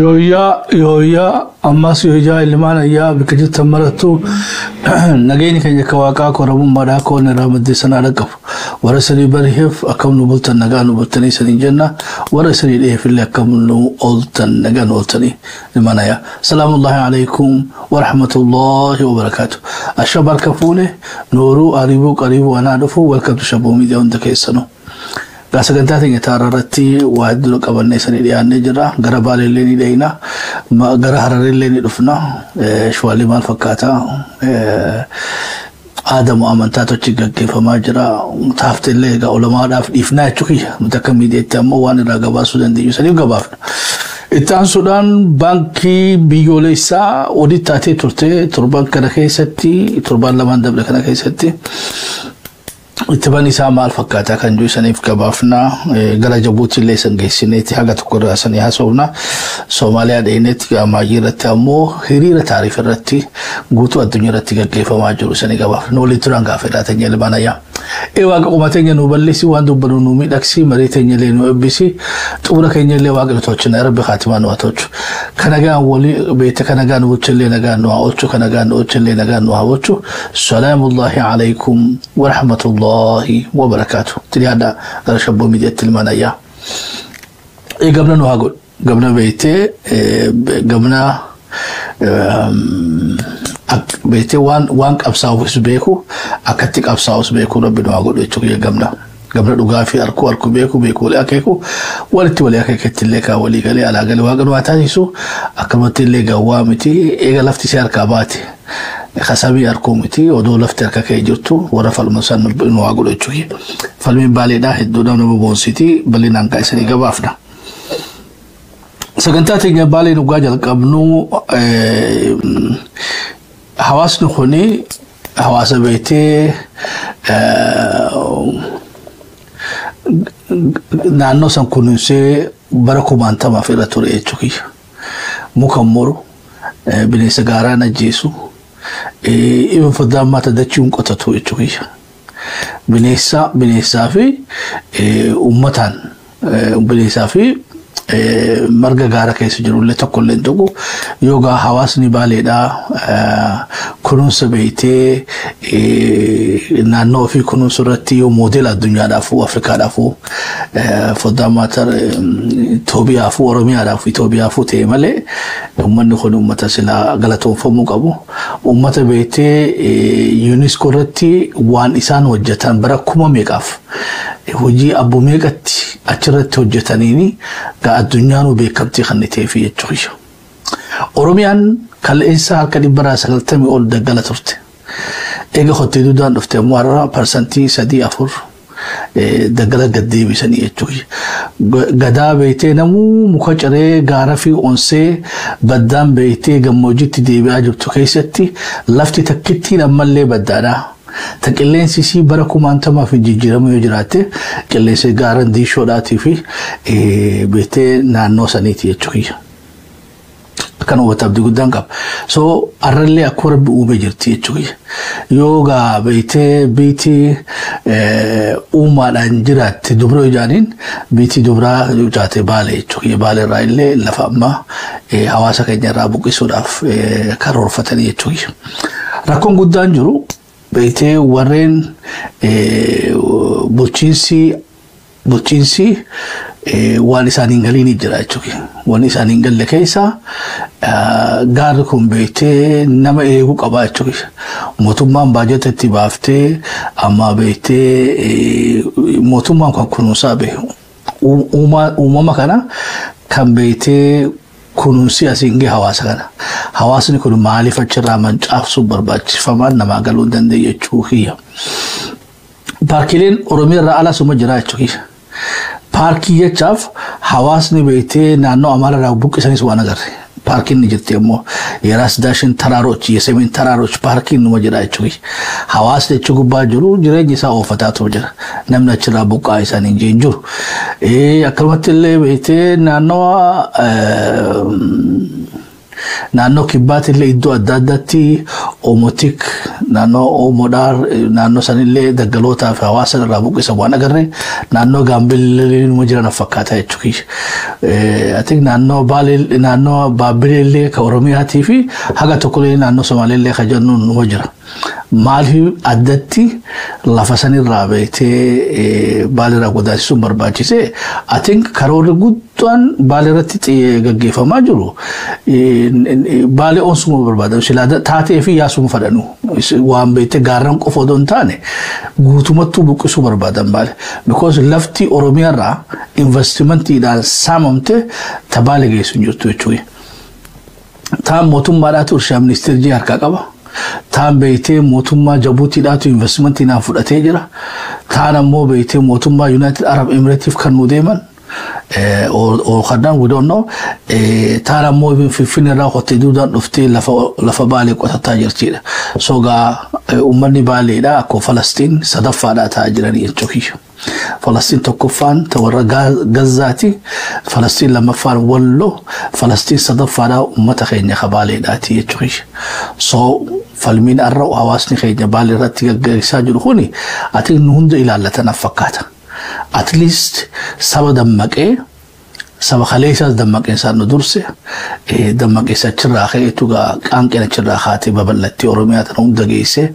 يويا أماس يويا اللي معنا يا بكجت تمرتو نجيني كان يكواكا كوربون مراكو نرامد سنة ركف ورسلي بريف أكم نبلت النجان وبلتني سنين جنة ورسلي إيه في اللي أكم نقولت النجان وبلتني لمانا يا سلام الله عليكم ورحمة الله وبركاته الشباب كفونه نورو قريبو أنا أعرفه والكم تشبه ميديا عندك السنة Gasagantatiin taararratti waa hedduu qabannee sanii dhiyaannee jirra. Gara Baalellee ni deeyna, gara Hararellee ni dhufna. Shwaalii maal fakkaata? Aadamu amantaa tochi gaggeeffamaa jira. Taaftillee egaa olamaadhaaf dhiifnaa jechuudha. Mutakka miidiyaatti ammoo waan irraa gabaasuu dandeenyu saniif gabaafna. Itti aansuudhaan baankii biyyoolessaa odii taatee turte torban kana keessatti torban lamaan dabre kana keessatti. Ittibaan isaa maal fakkaata kan jiru saniif gabaafna gara Jabuuti illee sangeessineeti haga tokko irraa sanii haasofna Soomaaliyaa dheenetti gaamaayii irratti ammoo hiriira taariif irratti guutuu addunyaa irratti gaggeeffamaa jiru sanii gabaafna waliin turaan gaafedhaa teenya libaanayyaa. Waaqa qumateenya nu balleessi waan dubbanu nu miidhagsi marii teenya illee nu eebbisi xumura keenya illee waaqa tochina rabbi khatimaa nu tochu kanagaan walii beete kanagaan wuchallee nagaan nu ochu kanagaan wuchallee nagaan nu hawochu salaamullahi alaykum wa rahmatullahi wa barakatuh tiri hada gara shabbo miidiyaatti limanayya gamna nu hagol gamna beete gamna beete waan qabsaa'uus beeku akkatti qabsaa'uus beeku rabbi nu hagodhu jechuudha gamna dhugaa fi arku beeku walii akeeku walitti walii akeeketti illee kaa walii galee alaa galee waaqa nu taasisu akkamatti illee gawwaa miti eega lafti si harkaa baate khasabii arkuu miti odoo lafti harka kee jirtu warra falmasan nu hagodhu jechuudha falmi baaleedhaa hedduudhaan nama boonsiti bal'inaan kaa'isanii gabaafna. Sagantaa teenya baalee dhugaa jalqabnu hawaasni kuni hawaasa beetee naannoo san kunuunsee bara 90 irra ture jechuudha. Muka muru bineensa gaaraa ajjeesu even foddaan maata dachiin qotatu jechuudha. Bineensaa fi uummataan bineensaa fi marga gaara keessa jirullee tokkollee tokko yoga hawaasni baaleedhaa kunuunsa beeytee naannoo fi kunuunsa irratti yoo moodela addunyaadhaafuu Afrikaadhaafuu foddaa maatar Itoophiyaafuu Oromiyaadhaafuu Itoophiyaafuu ta'e malee uummanni kun uummata silaa galatoomfamuu qabu uummata beeytee UNESCO irratti waan isaan hojjetan bara 1000 hojii abbo meeqatti achirratti hojjetaniini ga addunyaan beekamtii kan ta'eef jechuudha. Oromiyaan kal'eensa harka 190 ol daggala turte. Eega hoteeluu daan dhufte ammoo har'a parsantii 3-4 daggala gaddeebisanii jechuudha. Gadaa beeytee namuu muka ciree gaara fi onsee baddaan beeytee gammoojjitti deebi'aa jirtu keessatti lafti takkittiin ammallee baddaadha. Taqilleensi si bara 90 fi jijjiiramu yoo jiraate qilleensi gaaran diishoodhaatii fi beetee naannoo saniiti jechuudha. Kan hubata abdii guddaan qaba. So arrallee akka rabbi uume jirti jechuudha. Yoo gaa beetee biitii uumaadhaan jiraatte dubra ijaaniin biitii dubraa jiraate Baalee jechuudha. Baalee irraa illee lafa ammaa hawaasa keenya irraa buqqisuudhaaf karoorfatanii jechuudha. Rakkoon guddaan jiru beeytee warreen bulchiinsi waan isaaniin galiin jira jechuudha. Waan isaaniin galle keessa gaarri kun beeytee nama eeguu qabaa jechuudha. Mootummaan baajata itti baaftee amma beeytee mootummaan kan kunuunsaa beeku. Uumama kana kan beeytee kunuunsi asiin hawaasa kana. Hawaasni kun maaliif achirraa mancaafsuu barbaachifamaan namaa galuu danda'e jechuudha. Paarkileen Oromiyaa irraa ala suma jira jechuudha. Paarkii jechaaf hawaasni beeytee naannoo Amaaraa irraa buqqisanis waan agarre. Paarkiin ni jirti ammoo የራስ ዳሽን ተራሮች የሰሜን ተራሮች ፓርኪን ነው ጀራ እቺ ሐዋስ ለቺ ጉባ ጅሩ ጅረኝ ሳው ፈታቶ ጀራ ነምናችራ ቡቃ አይሳን እንጂ እንጁ አከርመትለ ቤቴ ናኖ ኪባት ለይዶ አዳዳቲ Omotik naannoo Omodar naannoo sanillee daggalootaa fi hawaasa irraa buqqisa waan agarre naannoo Gaambeellaa mu jiran fakkaata jechuudha. I think naannoo Baabileellee ka Oromiyaatii fi haga tokkollee naannoo Somaaleellee ka jennu nu jira. Maaliif addatti lafa sanirraa beektee Baalirraa godaasisuun barbaachise I think karoora guddaan Baalirratti gaggeeffamaa jiru Baalee onsuma barbaada silaa taatee fi yaasuma fadhanu waan beektee gaarran qofa odoo hin taane guutumattuu buqqisuu barbaadan Baalee because lafti Oromiyaarraa investimentiidhaan saamamte ta Baalee geessu hin jirtu jechuudha. Taan mootummaadhaatu Irshaa Ministeerjii harkaa qaba. Taan beektee mootummaa Jabuutiidhaatu investmentinaan fudhatee jira. Taan ammoo beektee mootummaa United Arab Emirates kan nu deeman. Or khadaan we don't know. Taan ammoo Finfinneerraa hottee duudaan dhuftee lafa Baalee qotataa jirtidha. So gaa uummanni Baaleedhaa akkoo Falastiin sadaffaadhaa ta'aa jiranii jechuudha. Falastiin tokkoffaan tawarra Gazaati, Falastiin lammaffaan Walloo, Falastiin sadaffaadhaa uummata keenya Baaleedhaati jechuudha. So falmiin arra hawaasni keenya Baalee irratti gaggeessaa jiru kuni ati nu hunda ilaallatan fakkaata. At least saba dammaqee saba khaleessaas dammaqeessaan nu durse dammaqeessa achirraa ka'eetu qaanqeen achirraa kaatee babal'attee Oromiyaa tana hunda geesse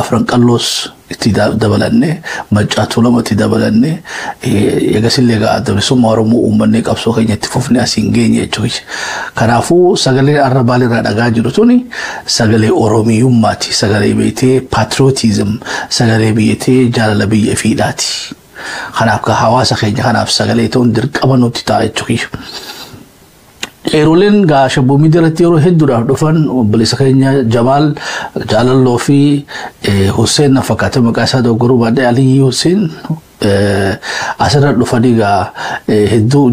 afran qalloos itti dabalanne Maccaatu lama itti dabalanne eegasillee adda-bilisummaa Oromoo uummanni qabsoo keenya itti fufne asiin geenye jechuudha. Kanaafuu sagalee arra Baaleerraa dhagaa jiru tuni sagalee Oromiyyummaati, sagalee beektee patriotism, sagalee biyyatee jaalala biyya fiidhaati. Kanaaf ka hawaasa keenya kanaaf sagalee ta'uun dirqama nuti ta'a jechuudha. Eeroleen Shabboo miidiyaatti yeroo hedduudhaaf dhufan obboleessa keenya Jamaal Jaalalloo fi Hussein fakkaata maqaa isaa dogoggoruu baadhee Aliyyi Hussein asirra dhufanii hedduu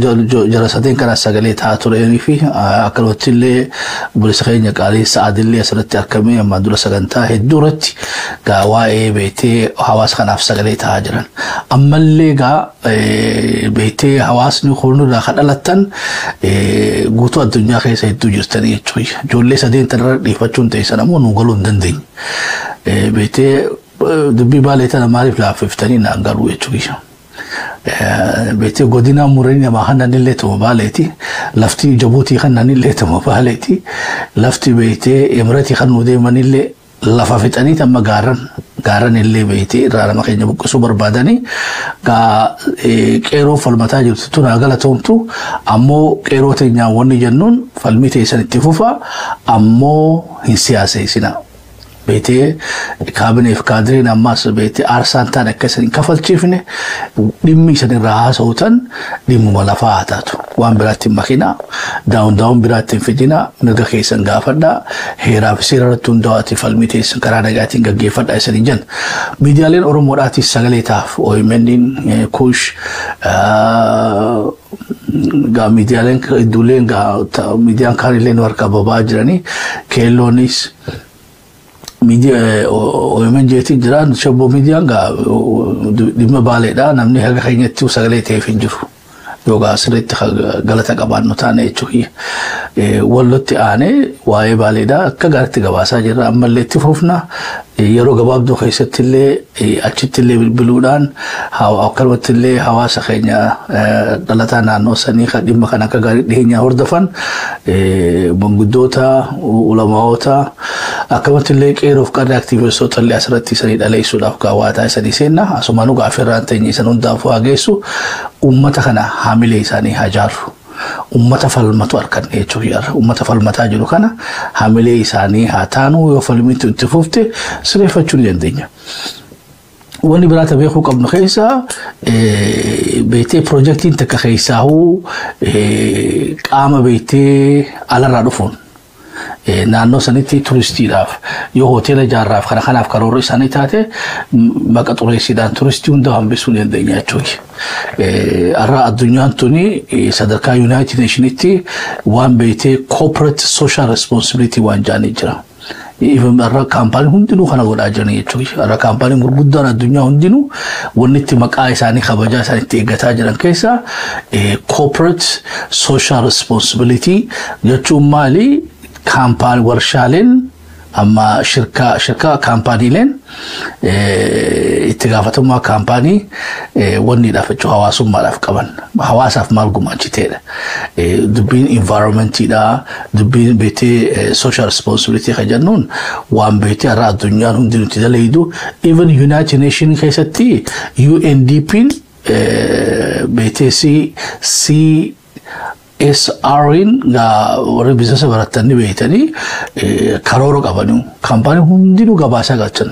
jara sadeen kana sagalee ta'aa turanii fi akkanumatti illee obboleessa keenya Qaalii Sa'aadillee asirratti argamee ammaan dura sagantaa hedduu irratti waa'ee beektee hawaasa kanaaf sagalee ta'aa jiran. Ammallee beektee hawaasni kunirraa kan dhalattan guutuu addunyaa keessa hedduu jirtanii jechuudha. Ijoollee sadeen tanarra dhiifachuun ta'e ammoo nu galuu hin dandeenye. Beektee dubbii Baalee tana maaliif laaffiftanii naan garuu jechuudha. Beektee godina Muranii namaa kannanillee ta'u Baaleeti. Lafti Jabuutii kannanillee ta'u Baaleeti. Lafti beektee Emiratii kan nu deemanillee lafa fixanii tamma gaaran illee beektee irraa nama keenya buqqisuu barbaadanii qeeroo falmataa jirtu tun agala ta'umtu ammoo qeeroo teenyaan wanni jennuun falmii teessan itti fufa ammoo hin siyaaseessina. Beektee kaabineef kaadiriin ammas beektee aarsaan ta'an akka hin kafalchiifne dhimmi isan irraa haasa'utan dhimmuma lafaa haa taatu. Waan biraatti hin makinaa, daawun biraatti hin fidinaa, mirga keessan gaafadhaa, heeraa fi seera irratti hundaa'aati falmii teessan karaa nagaatiin gaggeeffadhaa isanii jenna. Miidiyaaleen Oromoodhaatiif sagalee ta'aaf OMN Kush miidiyaaleen hedduuleen miidiyaan kaanillee nu harkaa boba'aa jiranii keelloonis OMN jeetiin jiraan Shabboo miidiyaan dhimma Baaleedhaa namni haga keenyatti sagalee ta'eef hin jiru. Yoga asirratti galata qabaannu taane jechuudha. Wallotti aanee waa'ee Baaleedhaa akka gaariitti gabaasaa jirra. Ammallee itti fufna yeroo gabaabduu keessatti illee achitti illee bilbiluudhaan akkanumatti illee hawaasa keenya dhalataa naannoo sanii kan dhimma kan akka gaarii dhiyeenyaa hordofan manguddoota ulamaa'oota akkanumatti illee qeeroof qarree aktiivistoota illee asirratti isanii dhaleessuudhaaf gaawwaataa isanii seenna asumaanuu gaafirraan ta'e isan hundaaf waa geessu uummata kana haamilee isaanii hajaaru. Ummata falmatu arkan jechuudha. Ummata falmataa jiru kana haamilee isaanii haa taanu yoo falmiitti itti fufte sireeffachuu ni dandeenya. Wanni biraata beekuu qabnu keessa beektee piroojeektiin takka keessaa qaama beektee alarraa dhufuun naannoo sanitti turistiidhaaf yoo hoteela ijaarraaf kana kanaaf karoora isaanii taate maqaa xureessiidhaan turistii hunda hambisuu ni dandeenya jechuudha. Arraa addunyaan tuni sadarkaa United Nationitti waan beektee corporate social responsibility waan jaanii jira. Even arraa kaampaaniin hundinuu kana godhaa jiranii jechuudha. Arraa kaampaaniin gurguddaan addunyaa hundinuu wanni itti maqaa isaanii kabajaa isaanii itti eeggataa jiran keessaa corporate social responsibility jechuun maali? Kaampaanii warshaaleen أما شركة كامباني لين اتقافتهم ما كامباني وني دافتشو حواسهم ما داف كمان حواسف مالكو ما تشتيلا دبين environment دا دبين بيتي social responsibility خجنون وان بيتي را الدنيا هندين تدليدو even United Nations كيستي UNDP بيتي SRin ga warri business baratani beetani karoro qabanu company hundinu gabasa gachan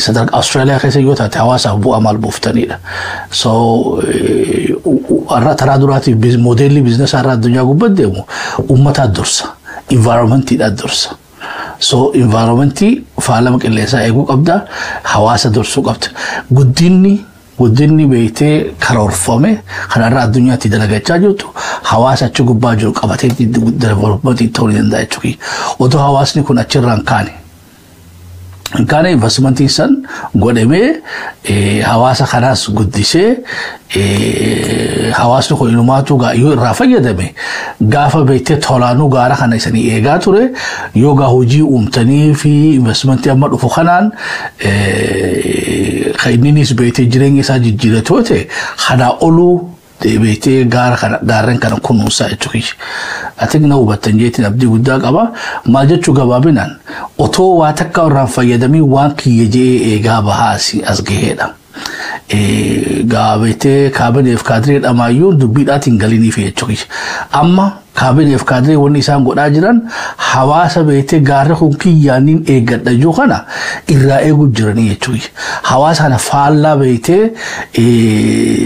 sadar Australia kaysa yoo taate hawaasa bu amal buftanida so arra taradurati modeli business arra dunya gubbademu ummata dursa environment da dursa so environment faalam qilleensa eegu qabda hawaasa dursu qabda guddinni beeytee karoorfame kanarraa addunyaatti dalagachaa jirtu hawaasa achi gubbaa jiru qabatee developmentii ta'uu danda'a jechuudha. Otoo hawaasni kun achirraan kaane investmentii san godhamee hawaasa kanaas guddisee hawaasni kun inumaatu yoo irraa fayyadame gaafa beeytee tolaanuu gaara kana isanii eegaa ture yoo gaa hojii uumtanii fi investmentii amma dhufu kanaan خاينينيس بيتي جريني ساجي جيرتوته خدا أولو بيتي غارن كان كونو سايتوكي أتينا وبتنجيتي نبدي قداك أبا ما جتشو غبابينان أتو واتكا وران فيدمي وانكي يجي إيغابا هاسي أزغيهنا غابيتي كابن إفكادرين أما يون دبيدات إنغاليني في يجوكي أما كابن إفكادرين ونسان قد أجران حواسا بيتي غارة خونكي يانين إيغاد دجوخانا إرا إيغو جراني يجوكي حواسا أنا فالا بيتي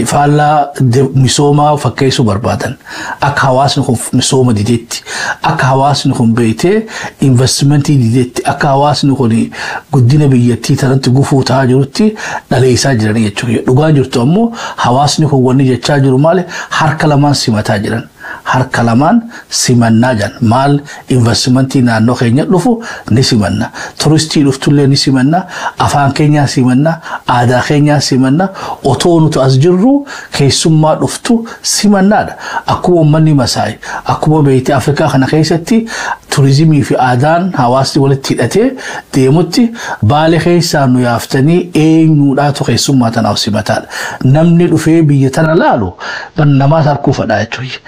فالا مسوما فكيسو بربادن أك حواسا نخون مسوما ديديتي أك حواسا نخون بيتي إنفستمنتي ديديتي أك حواسا نخون قدين بيتي ترانت قفو تاجرتي ناليسا جراني يجوكي لغان جرتو أمو حواسا نخون وني جتشاجرو مالي حركة لمان سيما تاجران har kalaman simanna jan mal investmenti na no kenya lufu ni simanna touristi luftulle ni simanna afan kenya simanna ada kenya simanna otonu to asjirru keysumma luftu simanna akuwa mani masai akuwa beyti afrika khana keysati tourismi fi adan hawasti walati date demutti bale keysanu yaftani eenyu dato keysumma tanaw simatal namni dufe biyatana lalu ban nama sarku fada jechuudha